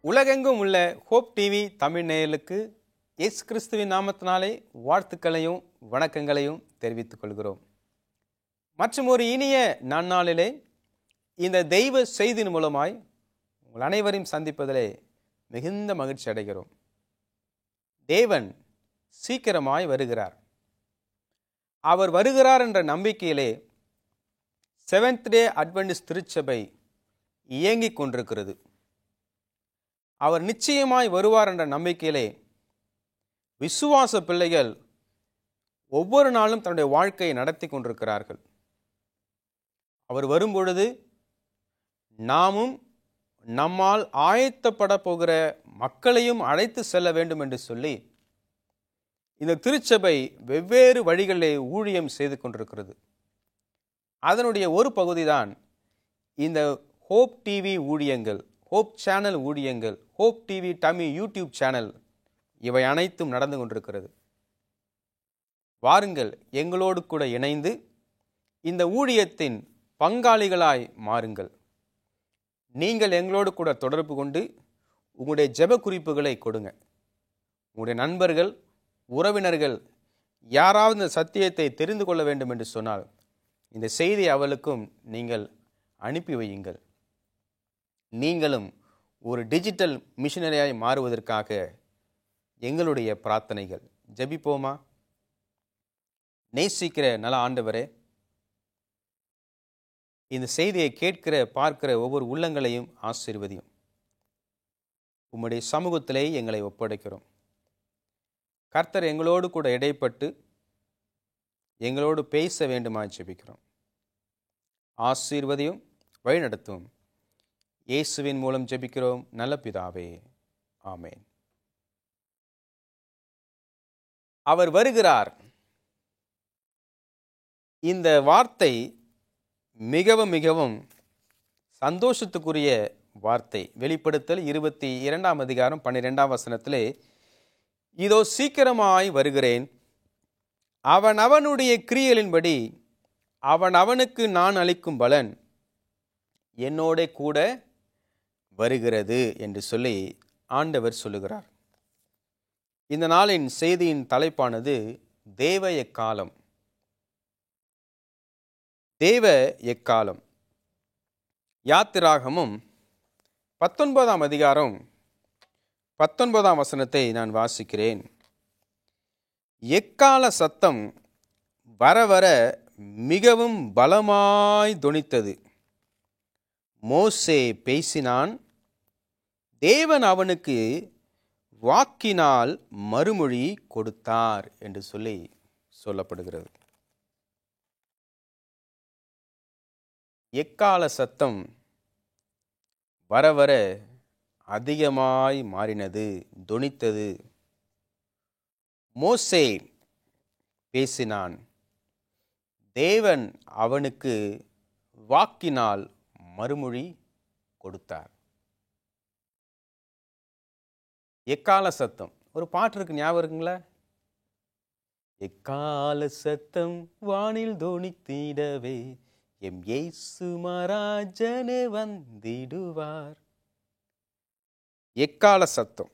உலகெங்கும் உள்ள hope TV Tamil நேயர்களுக்கு இயேசு கிறிஸ்துவின் நாமத்தினாலே வாழ்த்துக்களையும் வணக்கங்களையும் தெரிவித்துக் கொள்கிறோம். மற்றும் ஒரு இனிய நன்னாளிலே இந்த தெய்வ செய்தியின் மூலமாய் உங்கள் அனைவரையும் சந்திப்பதிலே மிகுந்த மகிழ்ச்சி அடைகிறோம். தேவன் சீக்கிரமாய் வருகிறார். அவர் வருகிறார் என்ற நம்பிக்கையிலே செவன்த் டே அட்வென்டிஸ்ட் திருச்சபை இயங்கிக் கொண்டிருக்கிறது. அவர் நிச்சயமாய் வருவார் என்ற நம்பிக்கையிலே விசுவாச பிள்ளைகள் ஒவ்வொரு நாளும் தன்னுடைய வாழ்க்கையை நடத்தி கொண்டிருக்கிறார்கள். அவர் வரும்பொழுது நாமும் நம்மால் ஆயத்தப்பட போகிற மக்களையும் அழைத்து செல்ல வேண்டும் என்று சொல்லி இந்த திருச்சபை வெவ்வேறு வழிகளிலே ஊழியம் செய்து கொண்டிருக்கிறது. அதனுடைய ஒரு பகுதிதான் இந்த ஹோப் டிவி ஊழியங்கள், ஹோப் சேனல் ஊழியங்கள், hope TV Tamil YouTube channel, இவை அனைத்தும் நடந்து கொண்டிருக்கிறது. வாருங்கள், எங்களோடு கூட இணைந்து இந்த ஊழியத்தின் பங்காளிகளாய் மாறுங்கள். நீங்கள் எங்களோடு கூட தொடர்பு கொண்டு உங்களுடைய ஜெப குறிப்புகளை கொடுங்க. உங்களுடைய நண்பர்கள், உறவினர்கள் யாராவது இந்த சத்தியத்தை தெரிந்து கொள்ள வேண்டும் என்று சொன்னால் இந்த செய்தி அவளுக்கும் நீங்கள் அனுப்பி வையுங்கள். நீங்களும் ஒரு டிஜிட்டல் மிஷனரியாய் மாறுவதற்காக எங்களுடைய பிரார்த்தனைகள். ஜெபிப்போமா? நேசிக்கிற நல்ல ஆண்டவரே, இந்த செய்தியை கேட்கிற பார்க்கிற ஒவ்வொரு உள்ளங்களையும் ஆசீர்வதியும். உம்முடைய சமூகத்திலே எங்களை ஒப்படைக்கிறோம். கர்த்தர் எங்களோடு கூட இடைப்பட்டு எங்களோடு பேச வேண்டுமா ஜெபிக்கிறோம். ஆசீர்வதியும், வழிநடத்தும். இயேசுவின் மூலம் ஜெபிக்கிறோம் நல்ல பிதாவே, ஆமென். அவர் வருகிறார். இந்த வார்த்தை மிகவும் மிகவும் சந்தோஷத்துக்குரிய வார்த்தை. வெளிப்படுத்தல் 22 அதிகாரம் 12 வசனத்திலே, இதோ சீக்கிரமாய் வருகிறேன், அவன் அவனுடைய கிரியைகளின்படி அவன் அவனுக்கு நான் அளிக்கும் பலன் என்னோட கூட வருகிறது என்று சொல்லி ஆண்டவர் சொல்லுகிறார். இந்த நாளின் செய்தியின் தலைப்பானது தேவ எக்காலம். தேவ எக்காலம். யாத்திராகமும் 19 அதிகாரம் 19 வசனத்தை நான் வாசிக்கிறேன். எக்கால சத்தம் வர வர மிகவும் பலமாய் தொனித்தது. மோசே பேசினான், தேவன் அவனுக்கு வாக்கினால் மறுமொழி கொடுத்தார் என்று சொல்லி சொல்லப்படுகிறது. எக்கால சத்தம் வர வர அதிகமாய் மாறினது, தொனித்தது. மோசே பேசினான், தேவன் அவனுக்கு வாக்கினால் மறுமொழி கொடுத்தார். எக்கால சத்தம். ஒரு பாட்டு இருக்கு, ஞாபகம் இருக்குங்களா? எக்கால சத்தம் வானில் தொனித்திடவே எம் இயேசு மராஜனே வந்திடுவார். எக்கால சத்தம்.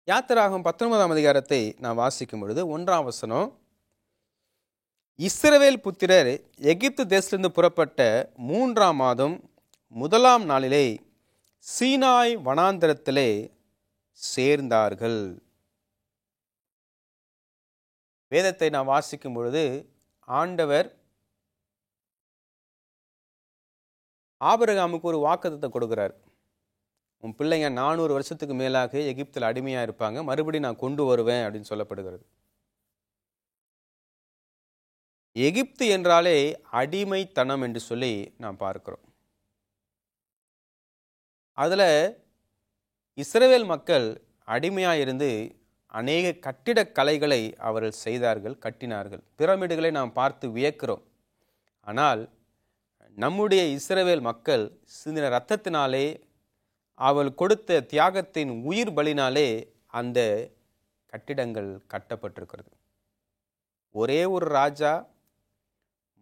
யாத்திராகமம் 19 அதிகாரத்தை நான் வாசிக்கும் பொழுது 1 வசனம், இஸ்ரவேல் புத்திரர் எகிப்து தேசத்திலிருந்து புறப்பட்ட 3 மாதம் 1 நாளிலே சீனாய் வனாந்தரத்திலே சேர்ந்தார்கள். வேதத்தை நான் வாசிக்கும் பொழுது ஆண்டவர் ஆபிரகாமுக்கு ஒரு வாக்குத்தத்தம் கொடுக்கிறார். உன் பிள்ளைங்க 400 வருஷத்துக்கு மேலாக எகிப்தில் அடிமையாக இருப்பாங்க, மறுபடியும் நான் கொண்டு வருவேன் அப்படின்னு சொல்லப்படுகிறது. எகிப்து என்றாலே அடிமைத்தனம் என்று சொல்லி நாம் பார்க்கிறோம். அதில் இஸ்ரவேல் மக்கள் அடிமையாக இருந்து அநேக கட்டிடக்கலைகளை அவர்கள் செய்தார்கள், கட்டினார்கள். பிரமிடுகளை நாம் பார்த்து வியக்கிறோம். ஆனால் நம்முடைய இஸ்ரவேல் மக்கள் சிந்தின இரத்தத்தினாலே, அவள் கொடுத்த தியாகத்தின் உயிர் பலினாலே அந்த கட்டிடங்கள் கட்டப்பட்டிருக்கிறது. ஒரே ஒரு ராஜா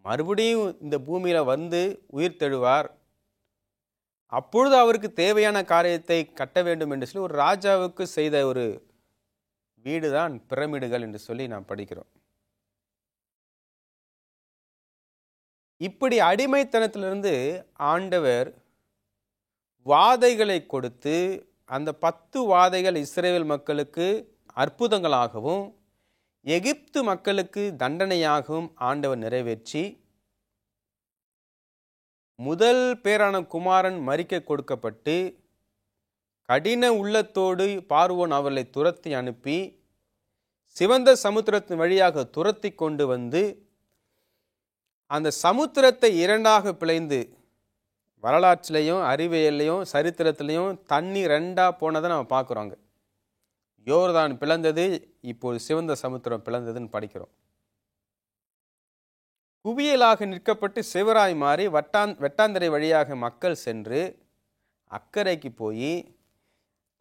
மறுபடியும் இந்த பூமியில் வந்து உயிர் தெழுவார். அப்பொழுது அவருக்கு தேவையான காரியத்தை கட்ட வேண்டும் என்று சொல்லி ஒரு ராஜாவுக்கு செய்த ஒரு வீடு தான் பிரமிடுகள் என்று சொல்லி நாம் படிக்கிறோம். இப்படி அடிமைத்தனத்திலிருந்து ஆண்டவர் வாதைகளை கொடுத்து அந்த 10 வாதைகள் இஸ்ரவேல் மக்களுக்கு அற்புதங்களாகவும் எகிப்து மக்களுக்கு தண்டனையாகவும் ஆண்டவர் நிறைவேற்றி முதல் பேரான குமாரன் மரிக்க கொடுக்கப்பட்டு கடின உள்ளத்தோடு பார்வோன் அவர்களை துரத்தி அனுப்பி சிவந்த சமுத்திரத்தின் வழியாக துரத்தி கொண்டு வந்து அந்த சமுத்திரத்தை இரண்டாக பிளந்து வரலாற்றிலையும் அறிவியல்லையும் சரித்திரத்திலையும் தண்ணி ரெண்டா போனதை நம்ம பார்க்குறோங்க. யோர்தான் பிளந்தது, இப்போது சிவந்த சமுத்திரம் பிளந்ததுன்னு படிக்கிறோம். குவியலாக நிற்கப்பட்டு சிவராய் மாறி வெட்டாந்தரை வழியாக மக்கள் சென்று அக்கறைக்கு போய்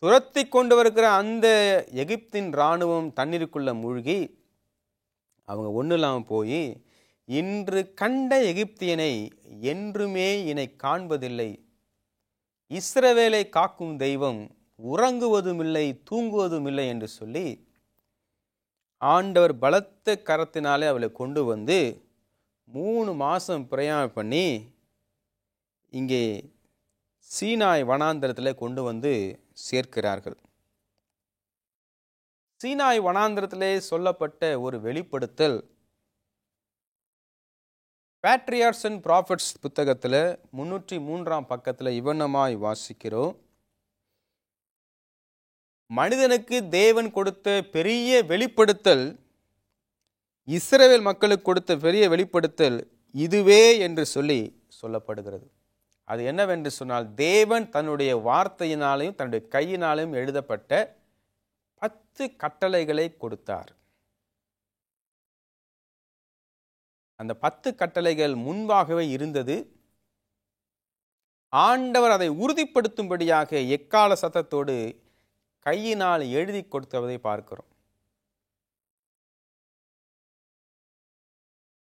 துரத்தி கொண்டு வருகிற அந்த எகிப்தின் இராணுவம் தண்ணீருக்குள்ள மூழ்கி அவங்க ஒன்றும் இல்லாமல் போய், இன்று கண்ட எகிப்தியனை என்றுமே இனை காண்பதில்லை, இஸ்ரவேலை காக்கும் தெய்வம் உறங்குவதும் இல்லை தூங்குவதும் இல்லை என்று சொல்லி ஆண்டவர் பலத்த கரத்தினாலே அவளை கொண்டு வந்து 3 மாதம் பிரயாணம் பண்ணி இங்கே சீனாய் வனாந்தரத்தில் கொண்டு வந்து சேர்க்கிறார்கள். சீனாய் வனாந்தரத்திலே சொல்லப்பட்ட ஒரு வெளிப்படுத்தல் பேட்ரியார்ட்ஸ் அண்ட் ப்ராஃபட்ஸ் புத்தகத்தில் 303ஆம் பக்கத்தில் இவனமாய் வாசிக்கிறோம். மனிதனுக்கு தேவன் கொடுத்த பெரிய வெளிப்படுத்தல், இஸ்ரவேல் மக்களுக்கு கொடுத்த பெரிய வெளிப்படுத்தல் இதுவே என்று சொல்லப்படுகிறது. அது என்னவென்று சொன்னால், தேவன் தன்னுடைய வார்த்தையினாலையும் தன்னுடைய கையினாலையும் எழுதப்பட்ட 10 கட்டளைகளை கொடுத்தார். அந்த 10 கட்டளைகள் முன்பாகவே இருந்தது. ஆண்டவர் அதை உறுதிப்படுத்தும்படியாக எக்கால சத்தத்தோடு கையினால் எழுதி கொடுத்ததை பார்க்கிறோம்.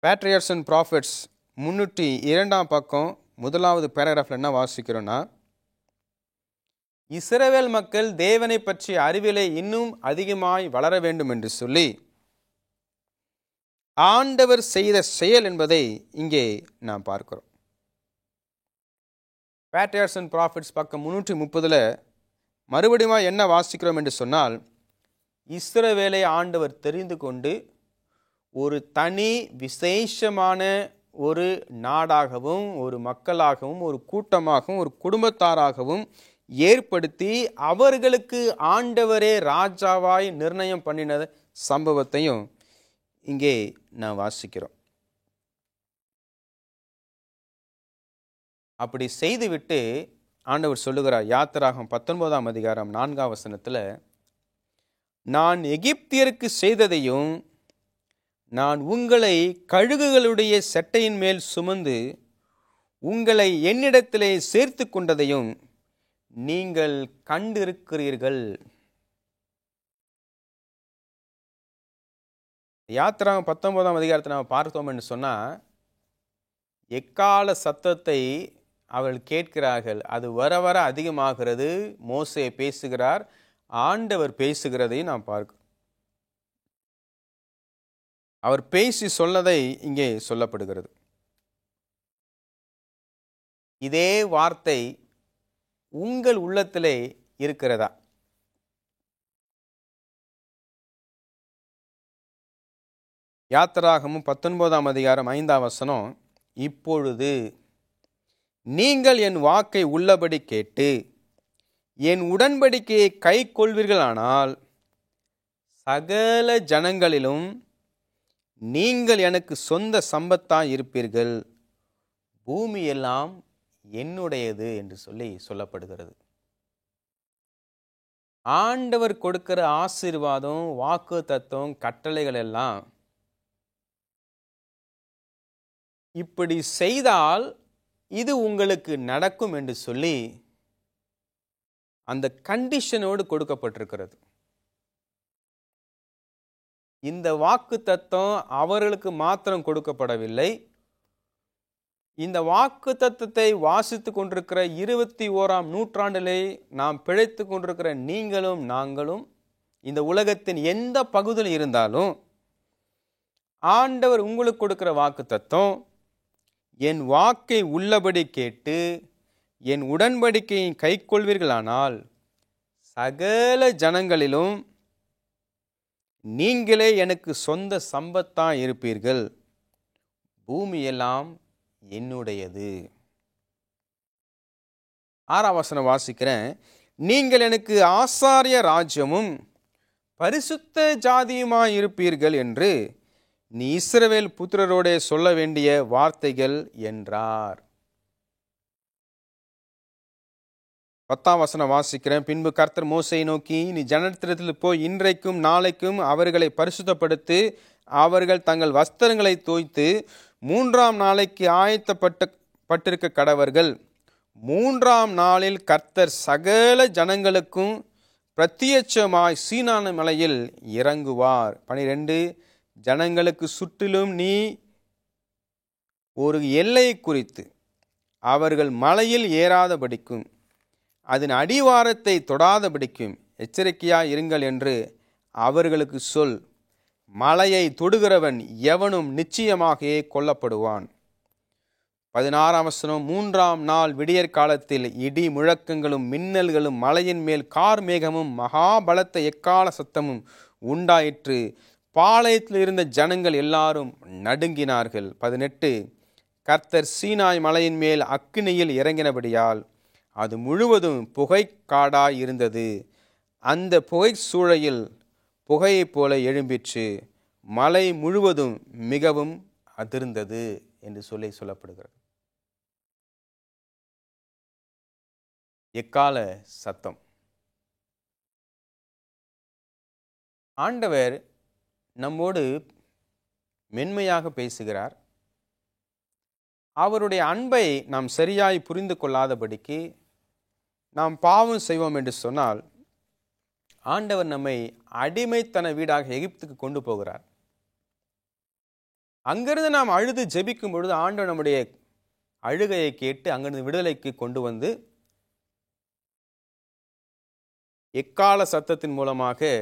பேட்ரியார்ட்ஸ் அண்ட் ப்ராஃபட்ஸ் 302ஆம் பக்கம் 1வது பேராகிராஃப்ல என்ன வாசிக்கிறோன்னா, இஸ்ரவேல் மக்கள் தேவனை பற்றிய அறிவிலே இன்னும் அதிகமாய் வளர வேண்டும் என்று சொல்லி ஆண்டவர் செய்த செயல் என்பதை இங்கே நாம் பார்க்கிறோம். பேட்ரியார்ட்ஸ் அண்ட் ப்ராஃபட்ஸ் பக்கம் 330 மறுபடியும் என்ன வாசிக்கிறோம் என்று சொன்னால், இஸ்ரவேலை ஆண்டவர் தெரிந்து கொண்டு ஒரு தனி விசேஷமான ஒரு நாடாகவும் ஒரு மக்களாகவும் ஒரு கூட்டமாகவும் ஒரு குடும்பத்தாராகவும் ஏற்படுத்தி அவர்களுக்கு ஆண்டவரே ராஜாவாய் நிர்ணயம் பண்ணின சம்பவத்தையும் இங்கே நான் வாசிக்கிறோம். அப்படி செய்துவிட்டு ஆண்டவர் சொல்லுகிறார், யாத்திராகமம் 19ஆம் அதிகாரம் 4ஆம் வசனத்தில், நான் எகிப்தியருக்கு செய்ததையும் நான் உங்களை கழுகுகளுடைய செட்டையின் மேல் சுமந்து உங்களை என்னிடத்திலே சேர்த்து கொண்டதையும் நீங்கள் கண்டிருக்கிறீர்கள். யாத்திராகமம் 19ஆம் அதிகாரத்தை நாம் பார்த்தோம் என்று சொன்னால், எக்கால சத்தத்தை அவர்கள் கேட்கிறார்கள். அது வர வர அதிகமாகிறது. மோசே பேசுகிறார், ஆண்டவர் பேசுகிறதையும் நாம் பார்க்கிறோம். அவர் பேசி சொன்னதை இங்கே சொல்லப்படுகிறது. இதே வார்த்தை உங்கள் உள்ளத்திலே இருக்கிறதா? யாத்திராகமம் 19ஆம் அதிகாரம் 5ஆம் வசனம், இப்பொழுது நீங்கள் என் வாக்கை உள்ளபடி கேட்டு என் உடன்படிக்கையை கை கொள்வீர்களானால் சகல ஜனங்களிலும் நீங்கள் எனக்கு சொந்த சம்பத்தாய் இருப்பீர்கள், பூமியெல்லாம் என்னுடையது என்று சொல்லப்படுகிறது. ஆண்டவர் கொடுக்கிற ஆசீர்வாதம், வாக்கு தத்துவம், கட்டளைகள் எல்லாம் இப்படி செய்தால் இது உங்களுக்கு நடக்கும் என்று சொல்லி அந்த கண்டிஷனோடு கொடுக்கப்பட்டிருக்கிறது. இந்த வாக்கு தத்துவம் அவர்களுக்கு மாத்திரம் கொடுக்கப்படவில்லை, இந்த வாக்குத்தத்தத்தை வாசித்து கொண்டிருக்கிற 21ஆம் நூற்றாண்டிலே நாம் பிழைத்து கொண்டிருக்கிற நீங்களும் நாங்களும் இந்த உலகத்தின் எந்த பகுதியில் இருந்தாலும் ஆண்டவர் உங்களுக்கு கொடுக்கிற வாக்குத்தத்தம், என் வாக்கை உள்ளபடி கேட்டு என் உடன்படிக்கையை கைக்கொள்வீர்களானால் சகல ஜனங்களிலும் நீங்களே எனக்கு சொந்த சம்பத்தான் இருப்பீர்கள், பூமியெல்லாம் என்னுடையது. 6ஆம் வசனம் வாசிக்கிறேன். நீங்கள் எனக்கு ஆசாரிய ராஜ்யமும் பரிசுத்த ஜாதியுமாய் இருப்பீர்கள் என்று நீ இஸ்ரவேல் புத்திரரோடே சொல்ல வேண்டிய வார்த்தைகள் என்றார். 10ஆம் வசனம் வாசிக்கிறேன். பின்பு கர்த்தர் மோசேயை நோக்கி, நீ ஜனத்திடத்தில் போய் இன்றைக்கும் நாளைக்கும் அவர்களை பரிசுத்தப்படுத்தி அவர்கள் தங்கள் வஸ்திரங்களை தோய்த்து 3ஆம் நாளைக்கு ஆயத்தப்பட்டிருக்க கடவர்கள். 3ஆம் நாளில் கர்த்தர் சகல ஜனங்களுக்கும் பிரத்யட்சமாய் சீனாய் மலையில் இறங்குவார். 12 ஜனங்களுக்கு சுற்றிலும் நீ ஒரு எல்லையை குறித்து அவர்கள் மலையில் ஏறாதபடிக்கும் அதன் அடிவாரத்தை தொடாதபடிக்கும் எச்சரிக்கையாய் இருங்கள் என்று அவர்களுக்கு சொல். மலையை தொடுகிறவன் எவனும் நிச்சயமாக கொல்லப்படுவான். 16ஆம் வசனம். 3ஆம் நாள் விடியற் காலத்தில் இடி முழக்கங்களும் மின்னல்களும் மலையின் மேல் கார் மேகமும் மகாபலத்த எக்கால சத்தமும் உண்டாயிற்று. பாளையத்தில் இருந்த ஜனங்கள் எல்லாரும் நடுங்கினார்கள். 18 கர்த்தர் சீனாய் மலையின் மேல் அக்கினியில் இறங்கினபடியால் அது முழுவதும் புகை காடாய் இருந்தது. அந்த புகை சூளையில் புகையைப் போல எழும்பிற்று. மலை முழுவதும் மிகவும் அதிர்ந்தது என்று சொல்லப்படுகிறது. எக்கால சத்தம். ஆண்டவர் நம்மோடு மென்மையாக பேசுகிறார். அவருடைய அன்பை நாம் சரியாய் புரிந்து கொள்ளாதபடிக்கு நாம் பாவம் செய்வோம் என்று சொன்னால் ஆண்டவர் நம்மை அடிமைத்தன வீடாக எகிப்துக்கு கொண்டு போகிறார். அங்கிருந்து நாம் அழுது ஜெபிக்கும் பொழுது ஆண்டவர் நம்முடைய அழுகையை கேட்டு அங்கிருந்து விடுதலைக்கு கொண்டு வந்து எக்கால சத்தத்தின் மூலமாக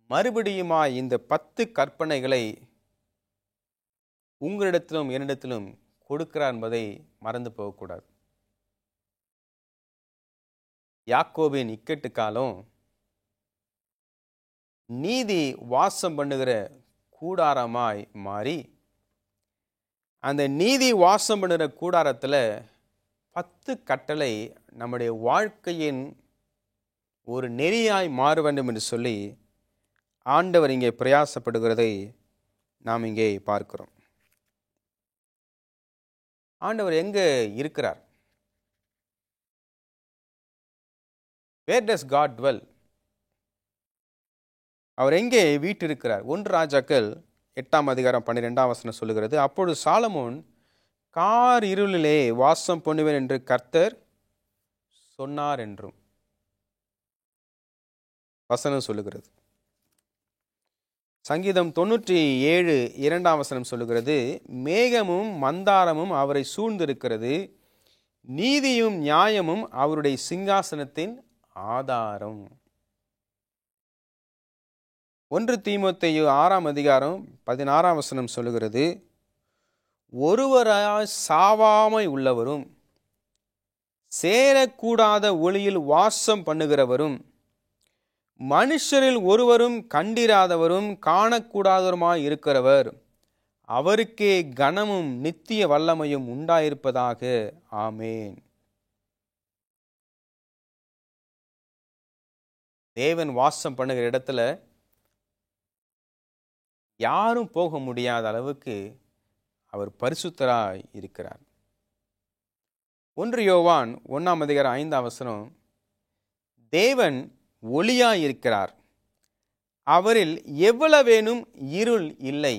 மறுபடியுமாய் இந்த 10 கற்பனைகளை உங்களிடத்திலும் என்னிடத்திலும் கொடுக்கிறார் என்பதை மறந்து போகக்கூடாது. யாக்கோபின் இக்கட்டு காலம் நீதி வாசம் பண்ணுகிற கூடாரமாய் மாறி அந்த நீதி வாசம் பண்ணுகிற கூடாரத்தில் 10 கட்டளை நம்முடைய வாழ்க்கையின் ஒரு நெறியாய் மாற வேண்டும் என்று சொல்லி ஆண்டவர் இங்கே பிரயாசப்படுகிறதை நாம் இங்கே பார்க்கிறோம். ஆண்டவர் எங்கே இருக்கிறார்? Where does God dwell? அவர் எங்கே வீற்றிருக்கிறார்? 1 ராஜாக்கள் 8ஆம் அதிகாரம் 12ஆம் வசனம் சொல்லுகிறது. அப்பொழுது சாலமோன் கார் இருளிலே வாசம் பண்ணுவேன் என்று கர்த்தர் சொன்னார் என்றும் வசனம் சொல்லுகிறது. சங்கீதம் 97 2ஆம் வசனம் சொல்லுகிறது, மேகமும் மந்தாரமும் அவரை சூழ்ந்திருக்கிறது, நீதியும் நியாயமும் அவருடைய சிங்காசனத்தின் ஆதாரம். 1 தீமோத்தேயு 6ஆம் அதிகாரம் 16ஆம் வசனம் சொல்லுகிறது, ஒருவராய் சாவாமை உள்ளவரும் சேரக்கூடாத ஒளியில் வாசம் பண்ணுகிறவரும் மனுஷரில் ஒருவரும் கண்டிராதவரும் காணக்கூடாதவருமாய் இருக்கிறவர், அவருக்கே கனமும் நித்திய வல்லமையும் உண்டாயிருப்பதாக. ஆமேன். தேவன் வாசம் பண்ணுகிற இடத்துல யாரும் போக முடியாத அளவுக்கு அவர் பரிசுத்தராய் இருக்கிறார். 1 யோவான் 1ஆம் அதிகாரம் 5ஆம் வசனம், தேவன் ஒளியாய் இருக்கிறார், அவரில் எவ்வளவேனும் இருள் இல்லை.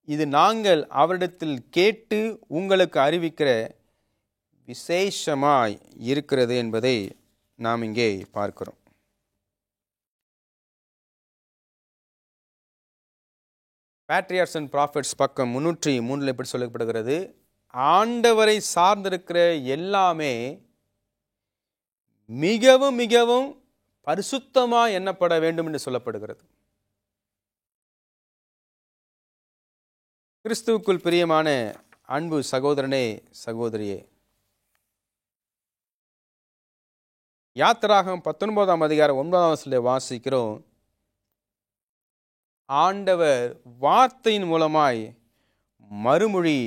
இது நாங்கள் அவரிடத்தில் கேட்டு உங்களுக்கு அறிவிக்கிற விசேஷமாய் இருக்கிறது என்பதை நாம் இங்கே பார்க்கிறோம். பேட்ரியார்ட்ஸ் அண்ட் ப்ராஃபிட்ஸ் பக்கம் 303 இப்படி சொல்லப்படுகிறது, ஆண்டவரை சார்ந்திருக்கிற எல்லாமே மிகவும் மிகவும் பரிசுத்தமாக எண்ணப்பட வேண்டும் என்று சொல்லப்படுகிறது. கிறிஸ்துவுக்குள் பிரியமான அன்பு சகோதரனே, சகோதரியே, யாத்திராகமம் 19 அதிகாரம் 9 வாசிக்கிறோம், ஆண்டவர் வார்த்தையின் மூலமாய் மறுமொழி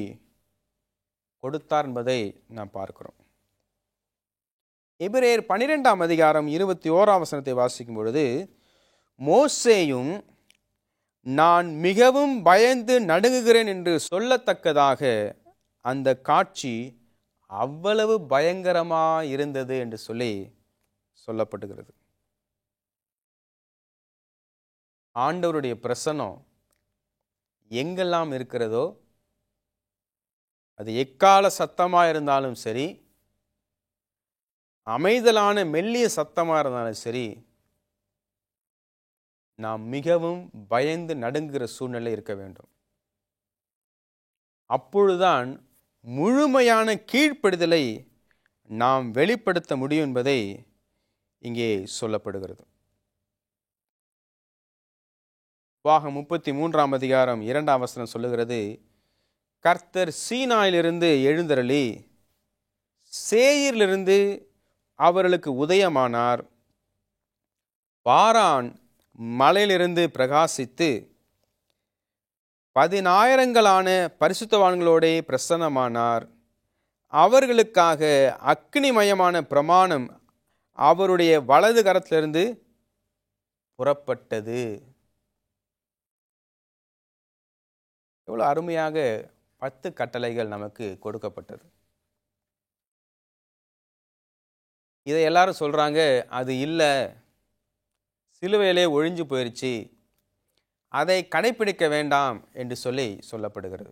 கொடுத்தார் என்பதை நாம் பார்க்கிறோம். எபிரேயர் 12 அதிகாரம் 21 வாசிக்கும் பொழுது, மோசேயும் நான் மிகவும் பயந்து நடுங்குகிறேன் என்று சொல்லத்தக்கதாக அந்த காட்சி அவ்வளவு பயங்கரமாக இருந்தது என்று சொல்லப்படுகிறது. ஆண்டவருடைய பிரசன்னம் எங்கெல்லாம் இருக்கிறதோ, அது எக்கால சத்தமாக இருந்தாலும் சரி, அமைதலான மெல்லிய சத்தமாக இருந்தாலும் சரி, நாம் மிகவும் பயந்து நடுங்குகிற சூழ்நிலை இருக்க வேண்டும். அப்பொழுதுதான் முழுமையான கீழ்ப்படிதலை நாம் வெளிப்படுத்த முடியும் என்பதை இங்கே சொல்லப்படுகிறது. உபாகம் 33 அதிகாரம் 2 சொல்லுகிறது, கர்த்தர் சீனாயிலிருந்து எழுந்தருளி சேயீரிலிருந்து அவர்களுக்கு உதயமானார், பாரான் மலையிலிருந்து பிரகாசித்து 10,000 பரிசுத்தவான்களோடே பிரசன்னமானார். அவர்களுக்காக அக்னிமயமான பிரமாணம் அவருடைய வலது கரத்திலிருந்து புறப்பட்டது. எவ்வளவு அருமையாக 10 கட்டளைகள் நமக்கு கொடுக்கப்பட்டது. இதை எல்லாரும் சொல்றாங்க, அது இல்லை, சிலுவையிலே ஒழிஞ்சு போயிடுச்சு, அதை கடைப்பிடிக்க வேண்டாம் என்று சொல்லப்படுகிறது.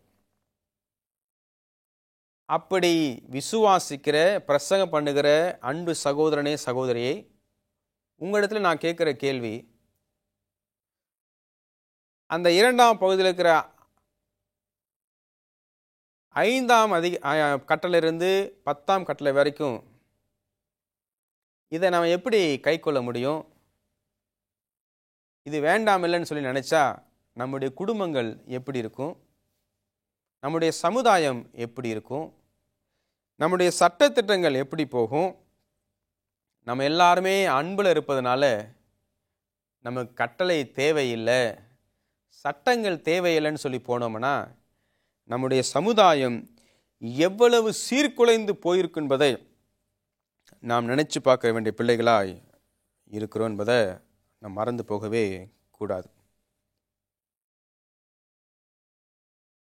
அப்படி விசுவாசிக்கிற, பிரசங்கம் பண்ணுகிற அன்பு சகோதரனே, சகோதரியை, உங்களிடத்தில் நான் கேட்கிற கேள்வி, அந்த 2ஆம் பகுதியில் இருக்கிற 5ஆம் கட்டளையிலிருந்து 10ஆம் கட்டளை வரைக்கும் இதை நம்ம எப்படி கை கொள்ள முடியும்? இது வேண்டாம் இல்லைன்னு சொல்லி நினைச்சா நம்முடைய குடும்பங்கள் எப்படி இருக்கும்? நம்முடைய சமுதாயம் எப்படி இருக்கும்? நம்முடைய சட்டத்திட்டங்கள் எப்படி போகும்? நம்ம எல்லாருமே அன்பில் இருப்பதனால நமக்கு கட்டளை தேவையில்லை, சட்டங்கள் தேவையில்லைன்னு சொல்லி போனோம்னா நம்முடைய சமுதாயம் எவ்வளவு சீர்குலைந்து போயிருக்கும் என்பதை நாம் நினைச்சு பார்க்க வேண்டிய பிள்ளைகளாய் இருக்கிறோம் என்பதை நாம் மறந்து போகவே கூடாது.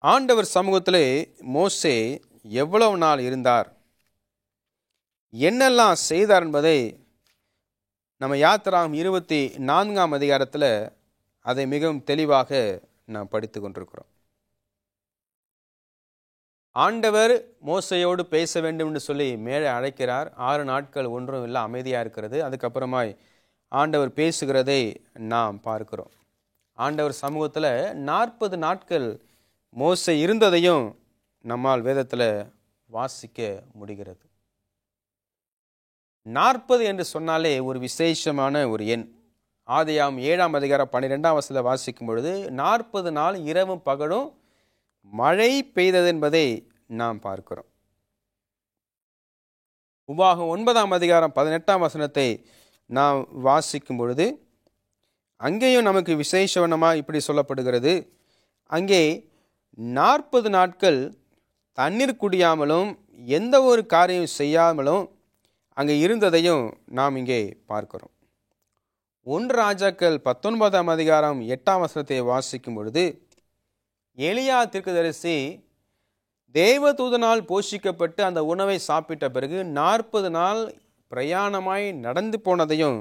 ஆண்டவர் சமூகத்திலே மோசே எவ்வளவு நாள் இருந்தார், என்னெல்லாம் செய்தார் என்பதை நம்ம யாத்திராகமம் 24 அதிகாரத்தில் அதை மிகவும் தெளிவாக நாம் படித்து கொண்டிருக்கிறோம். ஆண்டவர் மோசையோடு பேச வேண்டும் என்று சொல்லி மேலே அழைக்கிறார். 6 நாட்கள் ஒன்றும் இல்லை, அமைதியாக இருக்கிறது. அதுக்கப்புறமாய் ஆண்டவர் பேசுகிறதை நாம் பார்க்கிறோம். ஆண்டவர் சமூகத்தில் 40 நாட்கள் மோசே இருந்ததையும் நம்மால் வேதத்தில் வாசிக்க முடிகிறது. 40 என்று சொன்னாலே ஒரு விசேஷமான ஒரு எண். ஆதியாகமம் 7 அதிகாரம் 12 வாசிக்கும் பொழுது 40 நாள் இரவும் பகலும் மழை பெய்தது என்பதை நாம் பார்க்கிறோம். உபாகம் 9 அதிகாரம் 18 நாம் வாசிக்கும் பொழுது அங்கேயும் நமக்கு விசேஷமாக இப்படி சொல்லப்படுகிறது, அங்கே 40 நாட்கள் தண்ணீர் குடியாமலும் எந்த ஒரு காரியம் செய்யாமலும் அங்கே இருந்ததையும் நாம் இங்கே பார்க்கிறோம். 1 ராஜாக்கள் 19 அதிகாரம் 8 வாசிக்கும் பொழுது எலியா தீர்க்கதரிசி தேவதூதனால் போஷிக்கப்பட்டு அந்த உணவை சாப்பிட்ட பிறகு 40 நாள் பிரயாணமாய் நடந்து போனதையும்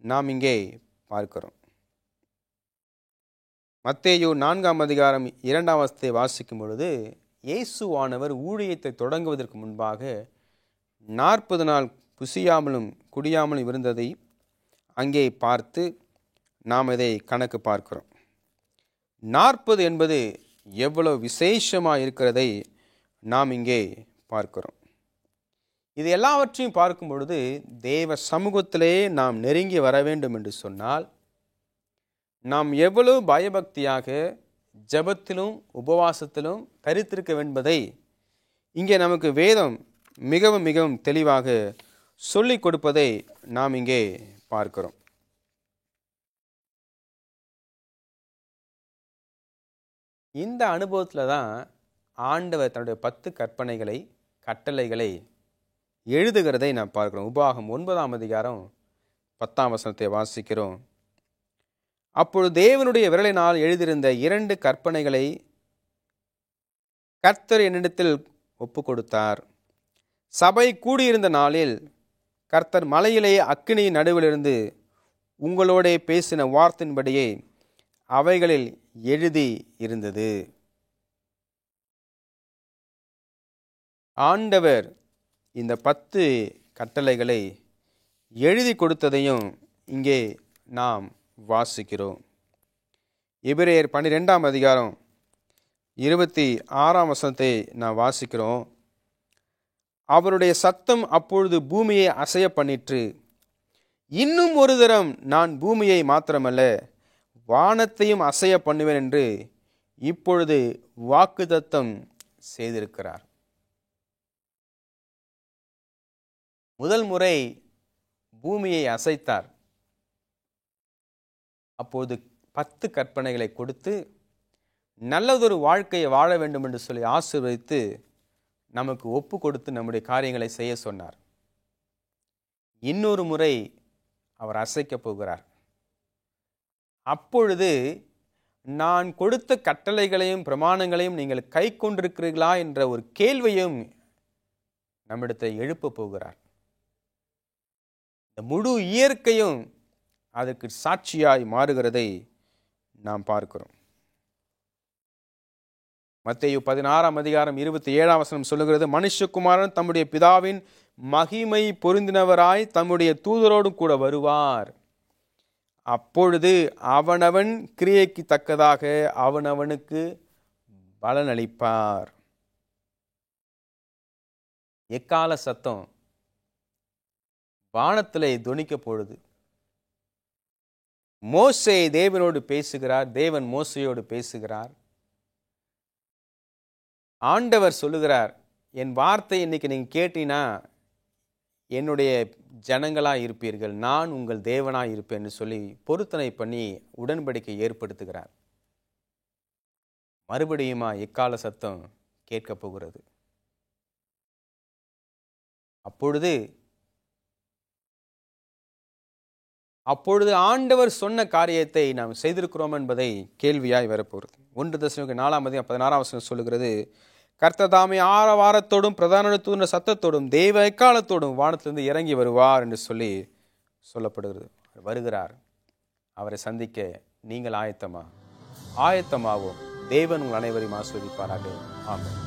நாம் இங்கே பார்க்கிறோம். மத்தேயு 4 அதிகாரம் 2 வாசிக்கும் பொழுது இயேசுவானவர் ஊழியத்தை தொடங்குவதற்கு முன்பாக 40 நாள் புசியாமலும் குடியாமலும் இருந்ததை அங்கே பார்த்து நாம் இதை கணக்கு பார்க்கிறோம். 40 என்பது எவ்வளவு விசேஷமாக இருக்கிறதை நாம் இங்கே பார்க்கிறோம். இது எல்லாவற்றையும் பார்க்கும் பொழுது தேவ சமூகத்திலே நாம் நெருங்கி வர வேண்டும் என்று சொன்னால் நாம் எவ்வளவு பயபக்தியாக ஜெபத்திலும் உபவாசத்திலும் தரித்திருக்க என்பதை இங்கே நமக்கு வேதம் மிகவும் மிகவும் தெளிவாக சொல்லிக் கொடுப்பதை நாம் இங்கே பார்க்கிறோம். இந்த அனுபவத்தில் தான் ஆண்டவர் தன்னுடைய 10 கற்பனைகளை கட்டளைகளை எழுதுகிறதை நாம் பார்க்கிறோம். உபாகம் 9ஆம் அதிகாரம் 10ஆம் வசனத்தை வாசிக்கிறோம். அப்பொழுது தேவனுடைய விரலினால் எழுதியிருந்த 2 கற்பனைகளை கர்த்தர் என்னிடத்தில் ஒப்பு கொடுத்தார். சபை கூடியிருந்த நாளில் கர்த்தர் மலையிலே அக்கினியின் நடுவிலிருந்து உங்களோட பேசின வார்த்தையின்படியே அவைகளில் எழுதி இருந்தது. ஆண்டவர் இந்த 10 கட்டளைகளை எழுதி கொடுத்ததையும் இங்கே நாம் வாசிக்கிறோம். எபிரேயர் 12ஆம் அதிகாரம் 26ஆம் வசனத்தை நாம் வாசிக்கிறோம். அவருடைய சத்தம் அப்பொழுது பூமியை அசைய பண்ணிற்று. இன்னும் ஒரு தரம் நான் பூமியை மாத்திரமல்ல வானத்தையும் அசைய பண்ணுவேன் என்று இப்பொழுது வாக்குத்தத்தம் செய்திருக்கிறார். முதல் முறை பூமியை அசைத்தார். அப்போது 10 கற்பனைகளை கொடுத்து நல்லதொரு வாழ்க்கையை வாழ வேண்டும் என்று சொல்லி ஆசீர்வதித்து நமக்கு ஒப்பு கொடுத்து நம்முடைய காரியங்களை செய்ய சொன்னார். இன்னொரு முறை அவர் அசைக்கப் போகிறார். அப்பொழுது நான் கொடுத்த கட்டளைகளையும் பிரமாணங்களையும் நீங்கள் கை கொண்டிருக்கிறீர்களா என்ற ஒரு கேள்வியும் நம்மிடத்தை எழுப்ப போகிறார். இந்த முழு இயற்கையும் அதற்கு சாட்சியாய் மாறுகிறதை நாம் பார்க்கிறோம். மத்தேயு 16ஆம் அதிகாரம் 27ஆம் வசனம் சொல்லுகிறது, மனுஷகுமாரன் தம்முடைய பிதாவின் மகிமை பொருந்தினவராய் தம்முடைய தூதரோடு கூட வருவார். அப்பொழுது அவனவன் கிரியைக்கு தக்கதாக அவனவனுக்கு பலனளிப்பார். எக்கால சத்தம் வானத்திலே தொனிக்க பொழுது மோசே தேவனோடு பேசுகிறார். தேவன் மோசையோடு பேசுகிறார். ஆண்டவர் சொல்லுகிறார், என் வார்த்தை இன்னைக்கு நீங்க கேட்டீங்கன்னா என்னுடைய ஜனங்களாக இருப்பீர்கள், நான் உங்கள் தேவனாக இருப்பேன்னு சொல்லி பொருத்தனை பண்ணி உடன்படிக்கை ஏற்படுத்துகிறார். மறுபடியுமா எக்கால சத்தம் கேட்க போகிறது. அப்பொழுது ஆண்டவர் சொன்ன காரியத்தை நாம் செய்திருக்கிறோம் என்பதை கேள்வியாய் வரப்போகிறது. 1 தெசலோனிக்கேயர் 4ஆம் அதிகாரம் 16ஆம் வசனம் சொல்லுகிறது, கர்த்தர் தாமே ஆரவாரத்தோடும் பிரதான தூதன் சத்தத்தோடும் தேவ எக்காலத்தோடும் வானத்திலிருந்து இறங்கி வருவார் என்று சொல்லி சொல்லப்படுகிறது. வருகிறார். அவரை சந்திக்க நீங்கள் ஆயத்தமாவோம். தேவன் உங்கள் அனைவரையும் ஆசீர்வதிப்பாராக. ஆமென்.